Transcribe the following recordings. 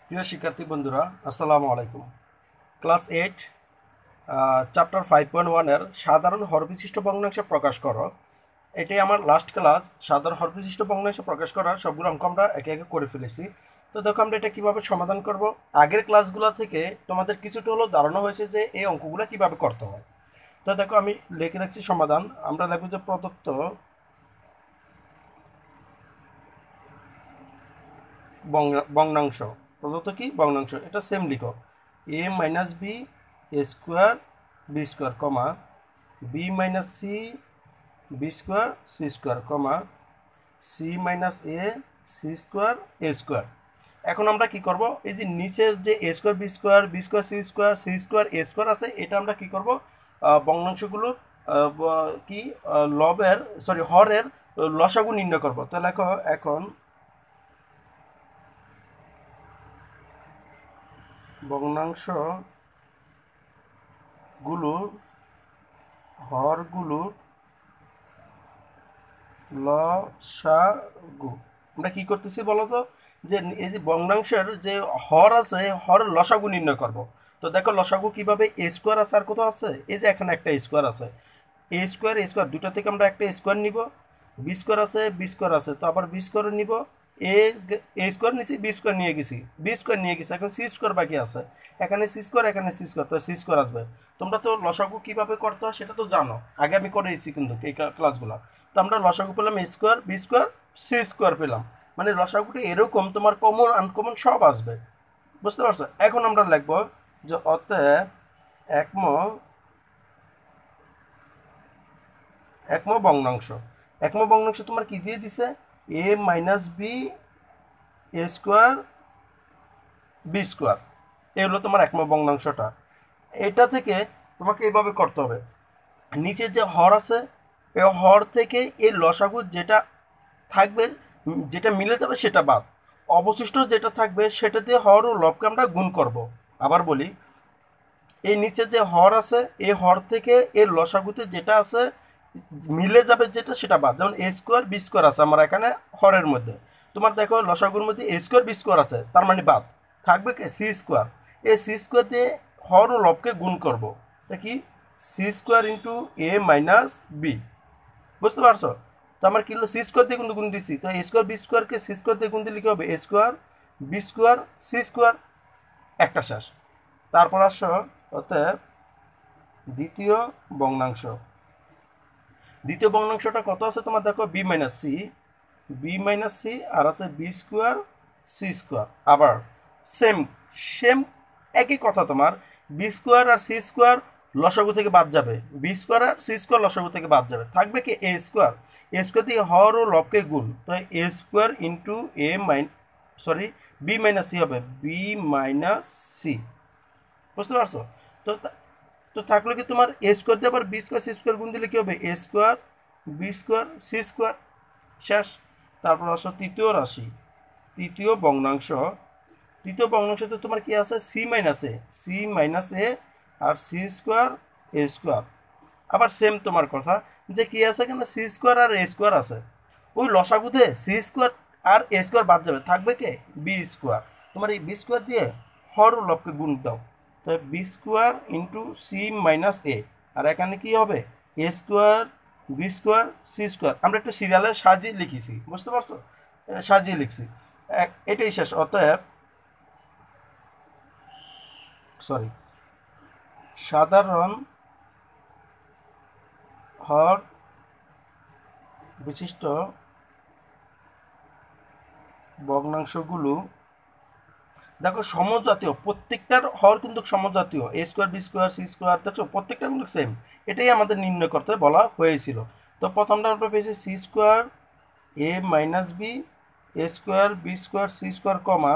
প্রিয় শিক্ষার্থী বন্ধুরা, আসসালামু আলাইকুম। ক্লাস 8 চ্যাপ্টার 5.1 এর সাধারণ হরবিশিষ্ট ভগ্নাংশ প্রকাশ করো, এটাই আমার লাস্ট ক্লাস। সাধারণ হরবিশিষ্ট ভগ্নাংশ প্রকাশ করার সবগুলো অঙ্ক আমরা একে একে করে ফেলেছি। তো দেখো আমরা এটা কিভাবে সমাধান করব। আগের ক্লাসগুলো থেকে তোমাদের কিছুটা হলেও ধারণা হয়েছে যে এই অঙ্কগুলো কিভাবে করতে হয়। তো দেখো আমি লিখে রাখছি সমাধান। আমরা লিখব যে প্রদত্ত ভগ্নাংশ, প্রদত্ত কি ভগ্নাংশ, এটা সেম লিখো। A minus b a square b square comma b minus c b square c square comma c minus a c square a square. এখন আমরা কি করব, এই যে নিচের যে a square b square b square c square a square আছে, এটা আমরা কি করব, ভগ্নাংশগুলো কি লবের হরের লসাগু নির্ণয় করব। তো লেখো এখন ভগ্নাংশগুলো হরগুলোর লসাগু। আমরা কি করতেছি বলতো, যে এই যে ভগ্নাংশের যে হর আছে, হরের লসাগু নির্ণয় করব। তো দেখো লসাগু কিভাবে, এ স্কোয়ার আছে আর কত আছে, এই যে এখানে একটা স্কোয়ার আছে, এ স্কোয়ার দুটো থেকে আমরা একটা স্কোয়ার নিব। বি স্কোয়ার আছে তো আবার বি স্কোয়ার নিব। এ এ স্কোয়ার নিছি, বি স্কোয়ার নিয়ে গেছি, এখন সি স্কোয়ার বাকি আছে। এখানে সি স্কোয়ার এখানে সি স্কোয়ার, তো সি স্কোয়ার আসবে। তোমরা তো লসাগু কিভাবে করতে হয় সেটা তো জানো, আগে আমি করেছি কিন্তু এই ক্লাসগুলো। তো আমরা লসাগু পেলাম a square b square c square পেলাম। মানে লসাগুটি এরকম তোমার কমন আনকমন সব আসবে, বুঝতে পারছো। এখন আমরা লিখবো যে অতএব একম একম ভগ্নাংশ। একম ভগ্নাংশ তোমার কি দিয়ে দিছে, এ minus b a square b square, এই হলো তোমার একম ভগ্নাংশটা। এটা থেকে তোমাকে এইভাবে করতে হবে, নিচে যে হর আছে এই হর থেকে এই লসাগু যেটা থাকবে, যেটা মিলে যাবে সেটা বাদ, অবশিষ্ট যেটা থাকবে সেটা দিয়ে হর ও লবকে আমরা গুণ করব। আবার বলি, এই নিচে যে হর আছে এই হর থেকে এর লসাগুতে যেটা আছে মিলে যাবে যেটা সেটা বাদ। যেমন এ স্কোয়ার বি স্কোয়ার আছে আমার এখানে হরের মধ্যে, তোমার দেখো লসাগুর মধ্যে এ স্কোয়ার বি স্কোয়ার আছে, তার মানে বাদ থাকবে কে, সি স্কোয়ার। এই সি স্কোয়ার দিয়ে হর ও লবকে গুণ করব, এটা কি সি স্কোয়ার ইন্টু এ মাইনাস বি, বুঝতে পারছো। তো আমার কি হলো, সি স্কোয়ার দিয়ে কিন্তু গুণ দিচ্ছি, তো এ স্কোয়ার বি স্কোয়ারকে সি স্কোয়ার দিয়ে গুণ দিলে কি হবে, a square b square c square, একটা শেষ। তারপর আসো অতএব দ্বিতীয় ভগ্নাংশ। দ্বিতীয় ভগ্নাংশটা কত আছে তোমার দেখো, বি মাইনাস সি আর আছে বি স্কোয়ার সি স্কোয়ার। আবার সেম সেম একই কথা তোমার, বি স্কোয়ার আর সি স্কোয়ার লসাগু থেকে বাদ যাবে, বি স্কোয়ার আর সি স্কোয়ার লসাগু থেকে বাদ যাবে, থাকবে কি এ স্কোয়ার। এ স্কোয়ার দিয়ে হর ও লবকে গুণ, তো a square into A B minus C হবে, বি মাইনাস সি, বুঝতে পারছো। তো তো থাকলো কি তোমার এ স্কোয়ার দিয়ে আবার বি স্কোয়ার সি স্কোয়ার গুণ দিলে কি হবে, a square b square c square, শেষ। তারপর আসো তৃতীয় রাশি, তৃতীয় ভগ্নাংশ। তৃতীয় ভগ্নাংশতে তোমার কি আছে, C minus a R C square a square. আবার সেম তোমার কথা, যে কি আছে কেন, সি স্কোয়ার আর এ স্কোয়ার আছে, ওই লসাগুতে সি স্কোয়ার আর এ স্কোয়ার বাদ যাবে, থাকবে কে বি স্কোয়ার। তোমার এই বি স্কোয়ার দিয়ে হর ও লবকে গুণ দাও, তো b square into c minus a, আর এখানে কি হবে, a square b square c square. আমরা একটু সিরিয়ালে সাজিয়ে লিখেছি, বুঝতে পারছো, সাজিয়ে লিখছি। এটাই শেষ। অতএব সাধারণ হর বিশিষ্ট ভগ্নাংশগুলো দেখো সমজাতীয়, প্রত্যেকটার হর কিন্তু সমজাতীয়, a square b square c square, দেখছো প্রত্যেকটা কিন্তু সেম। এটাই আমাদের নির্ণয় করতে বলা হয়েছিল। তো প্রথমটা আমরা পেয়েছি c square a minus b a square b square c square comma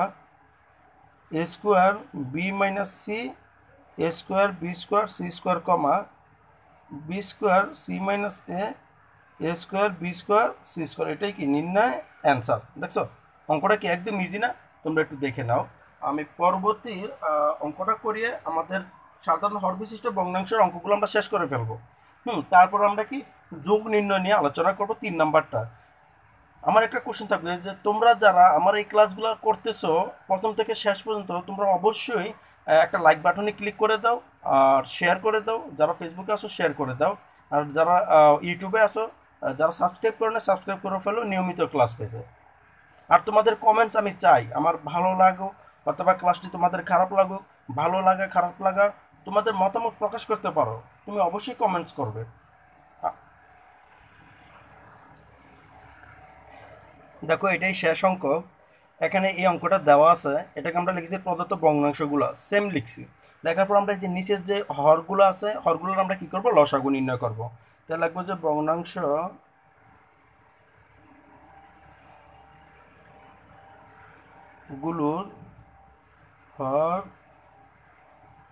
a square b minus c a square b square c square comma b square c minus a square b square c square. এটাই কি নির্ণয় answer. দেখছো অঙ্কটা কি একদম easy না, তোমরা একটু দেখে নাও। আমি পরবর্তী অঙ্কটা করিয়ে আমাদের সাধারণ হর বিশিষ্ট ভগ্নাংশের অঙ্কগুলো আমরা শেষ করে ফেলবো। তারপর আমরা কি যোগ নির্ণয় নিয়ে আলোচনা করবো, 3 নাম্বারটা। আমার একটা কোশ্চেন থাকবে যে তোমরা যারা আমার এই ক্লাসগুলো করতেছো প্রথম থেকে শেষ পর্যন্ত, তোমরা অবশ্যই একটা লাইক বাটনে ক্লিক করে দাও, আর শেয়ার করে দাও, যারা ফেসবুকে আসো শেয়ার করে দাও, আর যারা ইউটিউবে আসো, যারা সাবস্ক্রাইব করে না সাবস্ক্রাইব করে ফেলো নিয়মিত ক্লাস পেতে। আর তোমাদের কমেন্টস আমি চাই, আমার ভালো লাগুক অথবা ক্লাসটি তোমাদের খারাপ লাগুক, ভালো লাগা খারাপ লাগা তোমাদের মতামত প্রকাশ করতে পারো, তুমি অবশ্যই কমেন্টস করবে। দেখো এটাই শেষ অঙ্ক। এখানে এই অঙ্কটা দেওয়া আছে, এটাকে আমরা লিখেছি প্রদত্ত ভগ্নাংশগুলো সেম লিখছি। লেখার পর আমরা এই যে নিচের যে হরগুলো আছে হরগুলোর আমরা কি করব, লসাগু নির্ণয় করব। তাহলে লাগবে যে ভগ্নাংশ গুলোর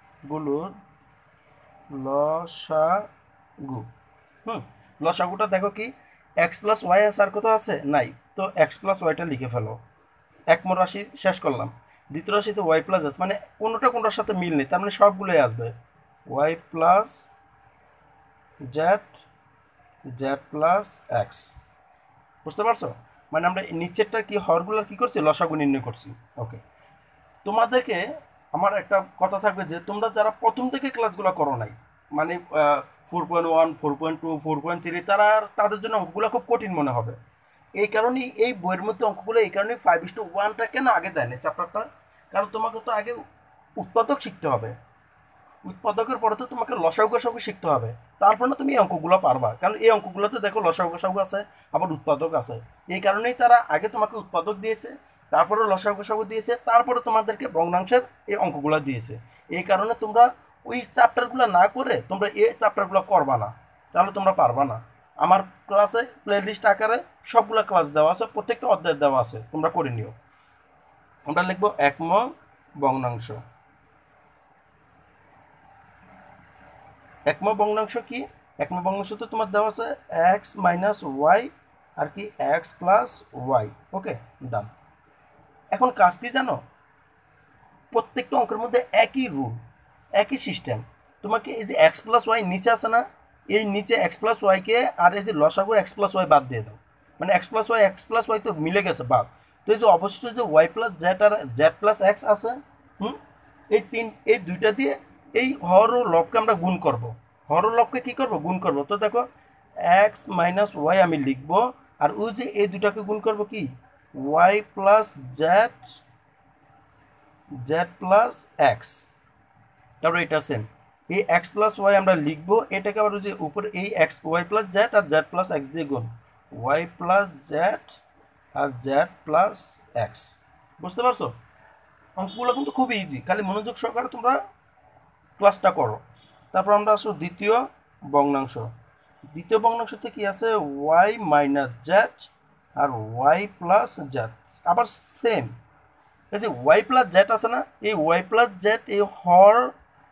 হরগুলোর লসাগু। হুম, লসাগুটা দেখো কি এক্স প্লাস ওয়াই আছে, আর কত আছে নাই, তো এক্স প্লাস ওয়াইটা লিখে ফেলো। এক মোট রাশি শেষ করলাম। দ্বিতীয় রাশিতে ওয়াই প্লাস আছে, মানে কোনোটা কোনটার সাথে মিল নেই, তার মানে সবগুলোই আসবে Y plus Z, Z plus X. বুঝতে পারছো? মানে আমরা নিচেরটা কি হরগুলোর কি করছি, লসাগু নির্ণয় করছি। ওকে, তোমাদেরকে আমার একটা কথা থাকবে যে তোমরা যারা প্রথম থেকে ক্লাসগুলো করো নাই, মানে 4.1, 4.2, 4.3, তাদের জন্য অঙ্কগুলো খুব কঠিন মনে হবে। এই কারণেই এই বইয়ের মধ্যে অঙ্কগুলো এই কারণে 5:1টা কেন আগে দেয়নি চ্যাপ্টারটা, কারণ তোমাকে তো আগে উৎপাদক শিখতে হবে, উৎপাদকের পরে তো তোমাকে লসাগু গসাগু শিখতে হবে, তারপর না তুমি এই অঙ্কগুলো পারবা। কারণ এই অঙ্কগুলোতে দেখো লসাগু গসাগু আছে, আবার উৎপাদক আছে। এই কারণেই তারা আগে তোমাকে উৎপাদক দিয়েছে, তারপরে লসাগু গসাগু দিয়েছে, তারপরে তোমাদেরকে ভগ্নাংশের এই অঙ্কগুলো দিয়েছে। এই কারণে তোমরা ওই চ্যাপ্টারগুলো না করে তোমরা এই চ্যাপ্টারগুলো করবা না, তাহলে তোমরা পারবা না। আমার ক্লাসে প্লেলিস্ট আকারে সবগুলো ক্লাস দেওয়া আছে, প্রত্যেকটা অধ্যায় দেওয়া আছে, তোমরা করে নিও। আমরা লিখবো একম ভগ্নাংশ। একম ভগ্নাংশ কি? একম ভগ্নাংশ তো তোমার দেওয়া আছে এক্স মাইনাস ওয়াই আর কি এক্স প্লাস ওয়াই। ওকে, ডান। এখন কাজ কি জানো, প্রত্যেকটা অঙ্কের মধ্যে একই রুল, একই সিস্টেম। তোমাকে এই যে এক্স প্লাস ওয়াই নিচে আছে না, এই নিচে এক্স প্লাস ওয়াইকে আর এই যে লসাগুর এক্স প্লাস ওয়াই বাদ দিয়ে দাও, মানে এক্স প্লাস ওয়াই তো মিলে গেছে বাদ। তো এই যে অবশিষ্ট যে ওয়াই প্লাস জেড আর জেড প্লাস এক্স আছে, হুম, এই দুইটা দিয়ে এই হর ও লবকে আমরা গুণ করব। হর ও লবকে কী করব, গুণ করব। তো দেখো এক্স মাইনাস ওয়াই আমি লিখব, আর ওই যে এই দুটাকে গুণ করব কি, Y plus Z, Z plus X. তারপরে এটা সেম, এই এক্স প্লাস ওয়াই আমরা লিখবো, এটাকে আবার যে উপরে এই এক্স ওয়াই প্লাস জেড আর জেড প্লাস এক্স দিয়ে গুণ, ওয়াই প্লাস জেড আর জেড প্লাস এক্স। বুঝতে পারছো? অঙ্কগুলো কিন্তু খুবই ইজি, খালি মনোযোগ সহকারে তোমরা ক্লাসটা করো। তারপর আমরা আসো দ্বিতীয় ভগ্নাংশ। দ্বিতীয় ভগ্নাংশতে কি আছে, ওয়াই মাইনাস জেড আর ওয়াই প্লাস জেড। আবার সেম, এই যে ওয়াই প্লাস জেড আছে না, এই ওয়াই প্লাস জেড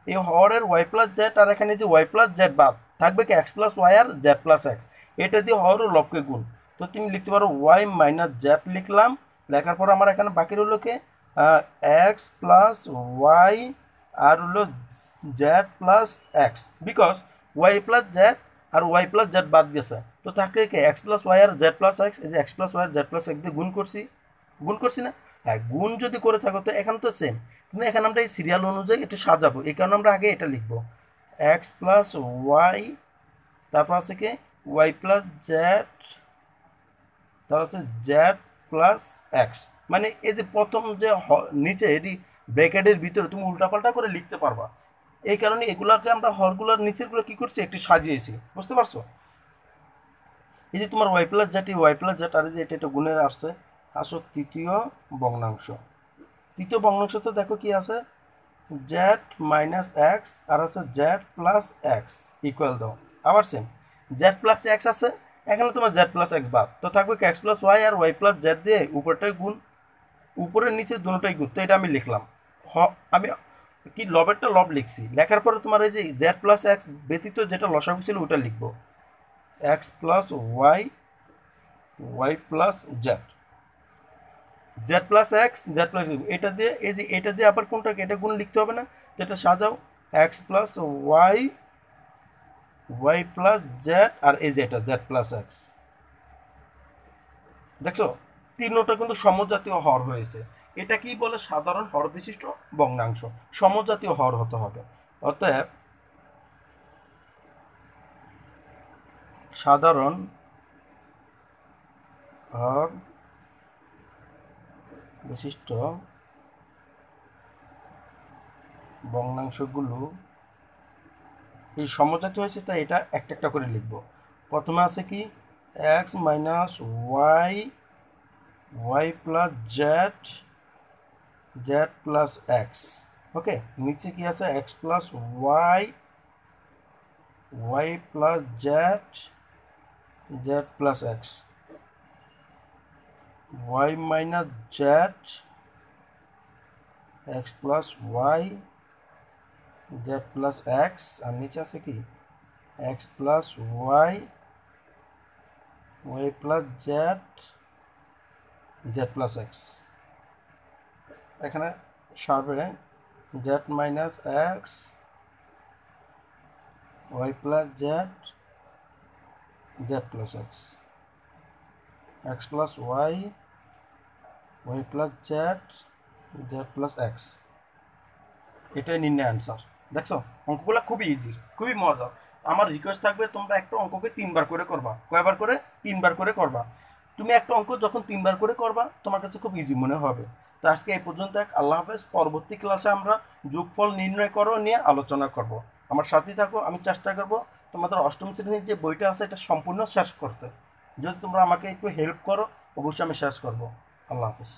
এই হরের ওয়াই প্লাস জেড, আর এখানে যে ওয়াই প্লাস জেড বাদ থাকবে কি এক্স প্লাস ওয়াই আর জেড প্লাস এক্স। এটা দিয়ে হর ও লবকে গুণ। তো তুমি লিখতে পারো ওয়াই মাইনাস জেড লিখলাম। লেখার পর আমার এখানে বাকি রইল কি এক্স প্লাস ওয়াই আর হলো Z plus X, because Y plus Z আর ওয়াই প্লাস জেড বাদ গেছে। তো থাকলে কি এক্স প্লাস ওয়াই আর জেড প্লাস এক্স, এই যে এক্স প্লাস ওয়াই আর জেড প্লাস এক্স দিয়ে গুণ করছি না। হ্যাঁ, গুণ যদি করে থাকো তো এখানে তো সেম, কিন্তু এখানে আমরা এই সিরিয়াল অনুযায়ী একটু সাজাবো, এই কারণে আমরা আগে এটা লিখবো এক্স প্লাস ওয়াই, তারপর আছে কি ওয়াই প্লাস জেড, তারপর আছে জেড প্লাস এক্স। মানে এই যে প্রথম যে নিচে এটি ব্র্যাকেটের ভিতরে তুমি উল্টাপাল্টা করে লিখতে পারবা। এই কারণে এগুলাকে আমরা হরগুলোর নিচেরগুলো কী করছি, একটু সাজিয়েছি। বুঝতে পারছো? এই যে তোমার ওয়াই প্লাস জেড, এই ওয়াই প্লাস জেড আর এই যে এটা গুণের আসছে। আসো তৃতীয় ভগ্নাংশ। তৃতীয় ভগ্নাংশতে দেখো কি আছে, জেড মাইনাস এক্স আর আছে জেড প্লাস এক্স ইকুয়াল দাও। আবার সেম, জেড প্লাস এক্স আছে, এখানে তোমার জেড প্লাস এক্স বাদ, তো থাকবে এক্স প্লাস ওয়াই আর ওয়াই প্লাস জেড দিয়ে উপরটাই গুণ, উপরের নিচে দুটোটাই গুণ। তো এটা আমি লিখলাম, আমি কি লবেরটা লব লিখছি। লেখার পরে তোমার এই যে জেড প্লাস এক্স ব্যতীত যেটা লসাগু ছিল ওটা লিখবো, X plus Y, Y plus Z, Z plus X, Z plus এটা দিয়ে এই যে এটা দিয়ে আবার কোনটাকে এটা গুণ লিখতে হবে না, তো এটা সাজাও x plus Y, Y plus Z আর এই যে এটা জেড প্লাস এক্স। দেখছো, তিনটা কিন্তু সমজাতীয় হর হয়েছে। এটা কি বলে? সাধারণ হর বিশিষ্ট ভগ্নাংশ। সমজাতীয় হর হতে হবে। অতএব সাধারণ হর বিশিষ্ট ভগ্নাংশগুলো এই সমজাতীয় হয়েছে, তাই এটা একটা একটা করে লিখব। প্রথমে আছে কি x minus y, Y plus Z, Z plus x. Okay, নিচে কি আছে? X plus Y, Y plus Z, Z plus x, y minus z, x plus y, z plus x. আর নিচে আছে কি x plus Y, Y plus Z, Z plus x. এখানে সারবে z minus x, y plus Z, Z plus x, x plus Y, Y plus Z, Z plus x. এটাই নির্ণয় answer. দেখছো, অঙ্কগুলো খুবই ইজি, খুবই মজা। আমার রিকোয়েস্ট থাকবে তোমরা একটা অঙ্ককে 3বার করে করবা। কয়বার করে? 3বার করে করবা। তুমি একটা অঙ্ক যখন 3বার করে করবা তোমার কাছে খুব ইজি মনে হবে। তো আজকে এই পর্যন্ত। আল্লাহ হাফেজ। পরবর্তী ক্লাসে আমরা যোগফল নির্ণয় করো নিয়ে আলোচনা করব। আমার সাথেই থাকো। আমি চেষ্টা করব তোমাদের অষ্টম শ্রেণীর যে বইটা আছে এটা সম্পূর্ণ শেষ করতে। যদি তোমরা আমাকে একটু হেল্প করো অবশ্যই আমি শেষ করব। আল্লাহ হাফেজ।